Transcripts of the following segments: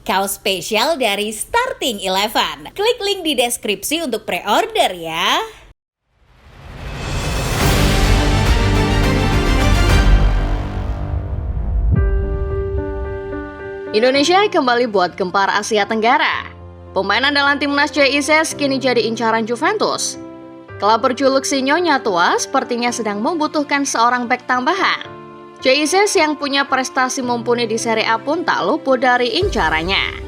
kaos spesial dari Starting Eleven. Klik link di deskripsi untuk pre-order ya. Indonesia kembali buat gempar Asia Tenggara. Pemain andalan timnas JICS kini jadi incaran Juventus. Klub berjuluk Sinyonya Tua sepertinya sedang membutuhkan seorang bek tambahan. JICS yang punya prestasi mumpuni di Serie A pun tak luput dari incarannya.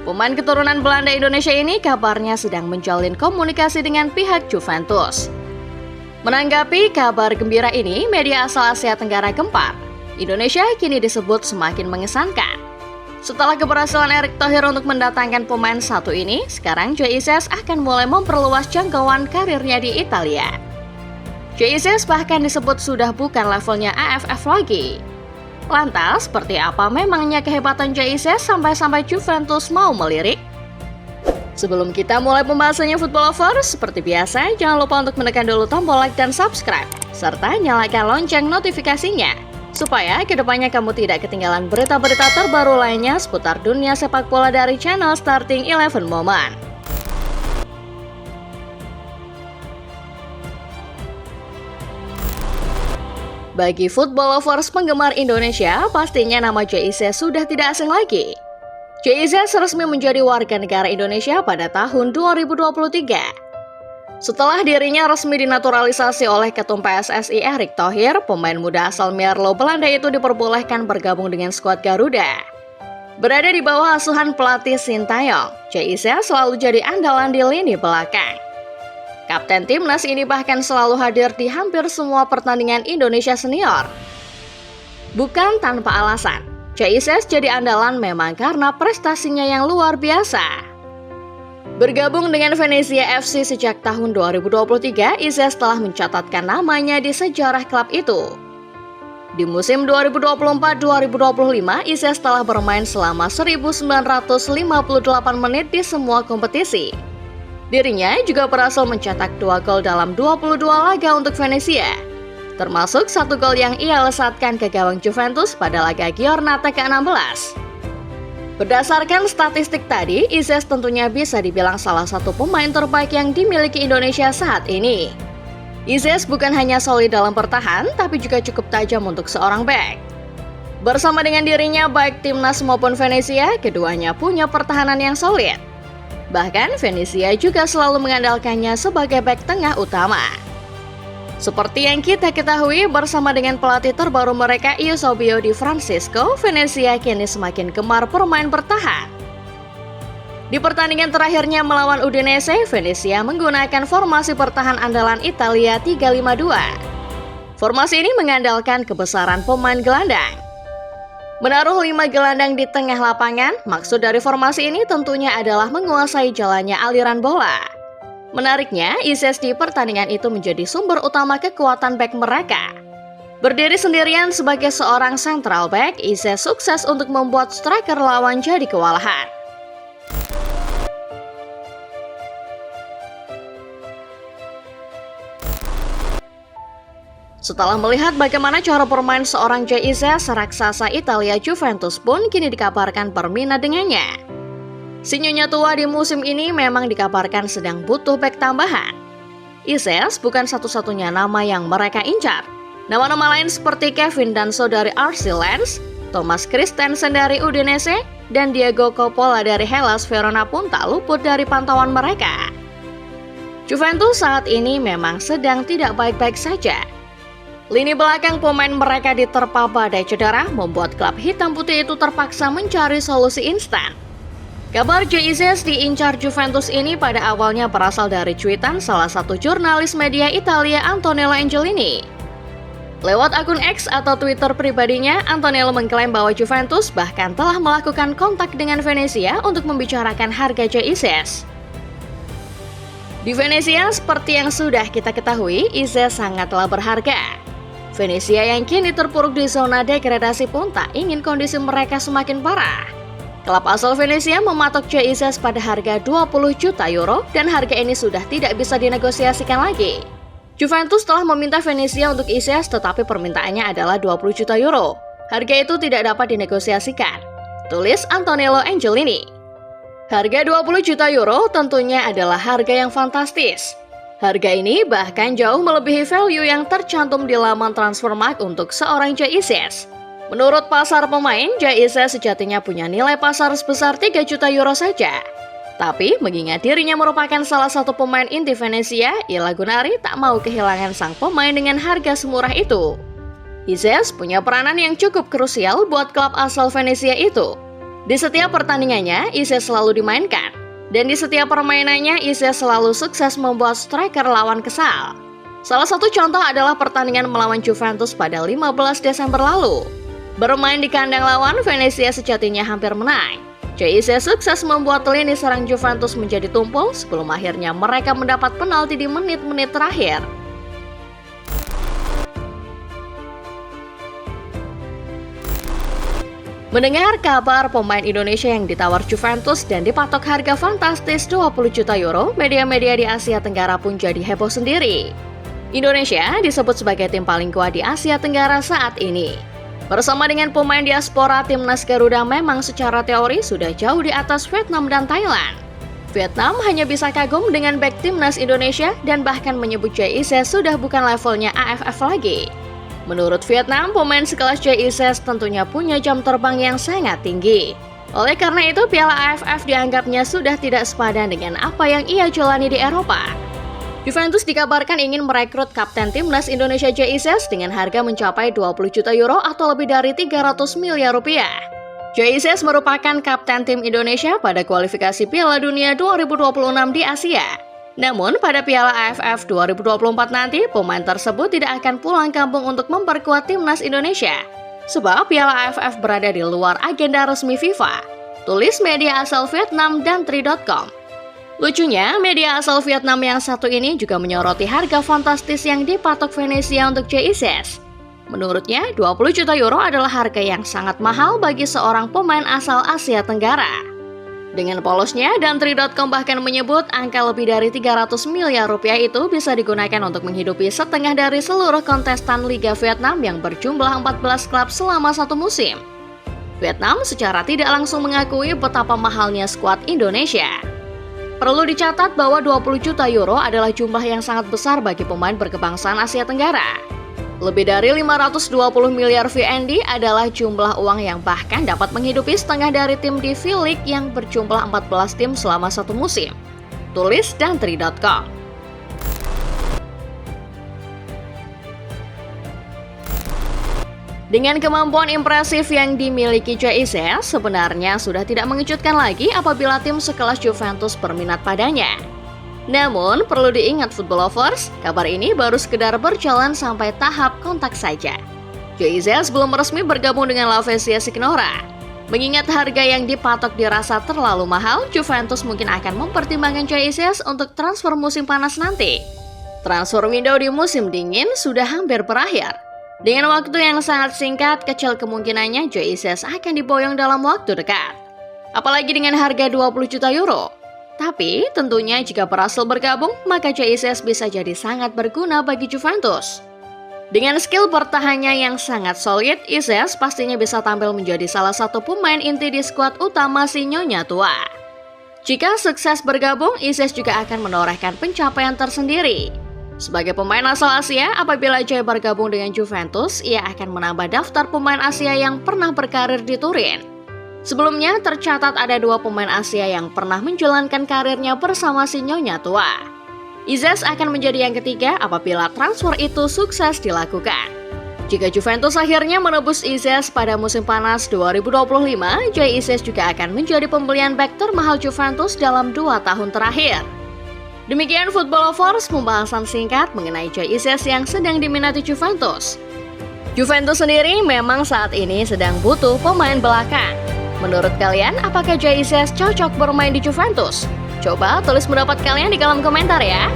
Pemain keturunan Belanda Indonesia ini kabarnya sedang menjalin komunikasi dengan pihak Juventus. Menanggapi kabar gembira ini, media asal Asia Tenggara gempar. Indonesia kini disebut semakin mengesankan. Setelah keberhasilan Erick Thohir untuk mendatangkan pemain satu ini, sekarang JICS akan mulai memperluas jangkauan karirnya di Italia. JICS bahkan disebut sudah bukan levelnya AFF lagi. Lantas, seperti apa memangnya kehebatan JICS sampai-sampai Juventus mau melirik? Sebelum kita mulai pembahasannya Football Lovers, seperti biasa, jangan lupa untuk menekan dulu tombol like dan subscribe, serta nyalakan lonceng notifikasinya, supaya kedepannya kamu tidak ketinggalan berita-berita terbaru lainnya seputar dunia sepak bola dari channel Starting Eleven Moment. Bagi football lovers penggemar Indonesia, pastinya nama JICS sudah tidak asing lagi. JICS resmi menjadi warga negara Indonesia pada tahun 2023. Setelah dirinya resmi dinaturalisasi oleh Ketum PSSI Erick Thohir, pemain muda asal Mierlo, Belanda itu diperbolehkan bergabung dengan skuad Garuda. Berada di bawah asuhan pelatih Sintayong, JICS selalu jadi andalan di lini belakang. Kapten timnas ini bahkan selalu hadir di hampir semua pertandingan Indonesia senior. Bukan tanpa alasan, JICS jadi andalan memang karena prestasinya yang luar biasa. Bergabung dengan Venezia FC sejak tahun 2023, ICS telah mencatatkan namanya di sejarah klub itu. Di musim 2024-2025, ICS telah bermain selama 1958 menit di semua kompetisi. Dirinya juga berhasil mencetak 2 gol dalam 22 laga untuk Venezia, termasuk 1 gol yang ia lesatkan ke gawang Juventus pada laga Giornata ke-16. Berdasarkan statistik tadi, ICS tentunya bisa dibilang salah satu pemain terbaik yang dimiliki Indonesia saat ini. ICS bukan hanya solid dalam bertahan, tapi juga cukup tajam untuk seorang bek. Bersama dengan dirinya, baik timnas maupun Venezia, keduanya punya pertahanan yang solid. Bahkan Venezia juga selalu mengandalkannya sebagai bek tengah utama. Seperti yang kita ketahui, bersama dengan pelatih terbaru mereka Eusebio Di Francesco, Venezia kini semakin gemar bermain bertahan. Di pertandingan terakhirnya melawan Udinese, Venezia menggunakan formasi bertahan andalan Italia 3-5-2. Formasi ini mengandalkan kebesaran pemain gelandang. Menaruh 5 gelandang di tengah lapangan, maksud dari formasi ini tentunya adalah menguasai jalannya aliran bola. Menariknya, ICS di pertandingan itu menjadi sumber utama kekuatan bek mereka. Berdiri sendirian sebagai seorang central back, ICS sukses untuk membuat striker lawan jadi kewalahan. Setelah melihat bagaimana cara bermain seorang JICS, raksasa Italia Juventus pun kini dikabarkan berminat dengannya. Sinyonya Tua di musim ini memang dikabarkan sedang butuh bek tambahan. JICS bukan satu-satunya nama yang mereka incar. Nama-nama lain seperti Kevin Danso dari RC Lens, Thomas Christensen dari Udinese, dan Diego Coppola dari Hellas Verona pun tak luput dari pantauan mereka. Juventus saat ini memang sedang tidak baik-baik saja. Lini belakang pemain mereka diterpa badai cedera, membuat klub hitam putih itu terpaksa mencari solusi instan. Kabar JICS diincar Juventus ini pada awalnya berasal dari cuitan salah satu jurnalis media Italia Antonello Angelini. Lewat akun X atau Twitter pribadinya, Antonello mengklaim bahwa Juventus bahkan telah melakukan kontak dengan Venezia untuk membicarakan harga JICS. Di Venezia, seperti yang sudah kita ketahui, JICS sangatlah berharga. Venezia yang kini terpuruk di zona degradasi pun tak ingin kondisi mereka semakin parah. Klub asal Venezia mematok JICS pada harga 20 juta euro dan harga ini sudah tidak bisa dinegosiasikan lagi. Juventus telah meminta Venezia untuk JICS tetapi permintaannya adalah 20 juta euro. Harga itu tidak dapat dinegosiasikan. tulis Antonello Angelini. Harga 20 juta euro tentunya adalah harga yang fantastis. Harga ini bahkan jauh melebihi value yang tercantum di laman Transfermarkt untuk seorang Jay Ices. Menurut pasar pemain, Jay Ices sejatinya punya nilai pasar sebesar 3 juta euro saja. Tapi, mengingat dirinya merupakan salah satu pemain inti Venezia, Ila Gunari tak mau kehilangan sang pemain dengan harga semurah itu. Ices punya peranan yang cukup krusial buat klub asal Venezia itu. Di setiap pertandingannya, Ices selalu dimainkan. Dan di setiap permainannya, Ices selalu sukses membuat striker lawan kesal. Salah satu contoh adalah pertandingan melawan Juventus pada 15 Desember lalu. Bermain di kandang lawan, Venezia sejatinya hampir menang. Jay Ices sukses membuat lini serang Juventus menjadi tumpul sebelum akhirnya mereka mendapat penalti di menit-menit terakhir. Mendengar kabar pemain Indonesia yang ditawar Juventus dan dipatok harga fantastis 20 juta euro, media-media di Asia Tenggara pun jadi heboh sendiri. Indonesia disebut sebagai tim paling kuat di Asia Tenggara saat ini. Bersama dengan pemain diaspora, timnas Garuda memang secara teori sudah jauh di atas Vietnam dan Thailand. Vietnam hanya bisa kagum dengan bek timnas Indonesia dan bahkan menyebut Jay Ices sudah bukan levelnya AFF lagi. Menurut Vietnam, pemain sekelas Jay Ices tentunya punya jam terbang yang sangat tinggi. Oleh karena itu, Piala AFF dianggapnya sudah tidak sepadan dengan apa yang ia jalani di Eropa. Juventus dikabarkan ingin merekrut kapten timnas Indonesia Jay Ices dengan harga mencapai 20 juta euro atau lebih dari 300 miliar rupiah. Jay Ices merupakan kapten tim Indonesia pada kualifikasi Piala Dunia 2026 di Asia. Namun, pada Piala AFF 2024 nanti, pemain tersebut tidak akan pulang kampung untuk memperkuat timnas Indonesia. Sebab Piala AFF berada di luar agenda resmi FIFA. Tulis media asal Vietnam dan Tri.com. Lucunya, media asal Vietnam yang satu ini juga menyoroti harga fantastis yang dipatok Venezia untuk Jay Ices. Menurutnya, 20 juta euro adalah harga yang sangat mahal bagi seorang pemain asal Asia Tenggara. Dengan polosnya, dan Tri.com bahkan menyebut angka lebih dari 300 miliar rupiah itu bisa digunakan untuk menghidupi setengah dari seluruh kontestan Liga Vietnam yang berjumlah 14 klub selama satu musim. Vietnam secara tidak langsung mengakui betapa mahalnya skuad Indonesia. Perlu dicatat bahwa 20 juta euro adalah jumlah yang sangat besar bagi pemain berkebangsaan Asia Tenggara. Lebih dari 520 miliar VND adalah jumlah uang yang bahkan dapat menghidupi setengah dari tim di V-League yang berjumlah 14 tim selama satu musim. Tulis dan Tri.com. Dengan kemampuan impresif yang dimiliki Jay Ices, sebenarnya sudah tidak mengejutkan lagi apabila tim sekelas Juventus berminat padanya. Namun, perlu diingat football lovers, kabar ini baru sekedar berjalan sampai tahap kontak saja. Jay Ices belum resmi bergabung dengan La Spezia Signora. Mengingat harga yang dipatok dirasa terlalu mahal, Juventus mungkin akan mempertimbangkan Jay Ices untuk transfer musim panas nanti. Transfer window di musim dingin sudah hampir berakhir. Dengan waktu yang sangat singkat, kecil kemungkinannya Jay Ices akan diboyong dalam waktu dekat. Apalagi dengan harga 20 juta euro. Tapi, tentunya jika berhasil bergabung, maka Jay Ices bisa jadi sangat berguna bagi Juventus. Dengan skill bertahannya yang sangat solid, Ices pastinya bisa tampil menjadi salah satu pemain inti di skuad utama si Nyonya Tua. Jika sukses bergabung, Ices juga akan menorehkan pencapaian tersendiri. Sebagai pemain asal Asia, apabila Jay bergabung dengan Juventus, ia akan menambah daftar pemain Asia yang pernah berkarir di Turin. Sebelumnya, tercatat ada 2 pemain Asia yang pernah menjalankan karirnya bersama si Nyonya Tua. Ices akan menjadi yang ketiga apabila transfer itu sukses dilakukan. Jika Juventus akhirnya menebus Ices pada musim panas 2025, Jay Ices juga akan menjadi pembelian bek termahal Juventus dalam 2 tahun terakhir. Demikian Football Lovers pembahasan singkat mengenai Jay Ices yang sedang diminati Juventus. Juventus sendiri memang saat ini sedang butuh pemain belakang. Menurut kalian, apakah Jay Ices cocok bermain di Juventus? Coba tulis pendapat kalian di kolom komentar ya.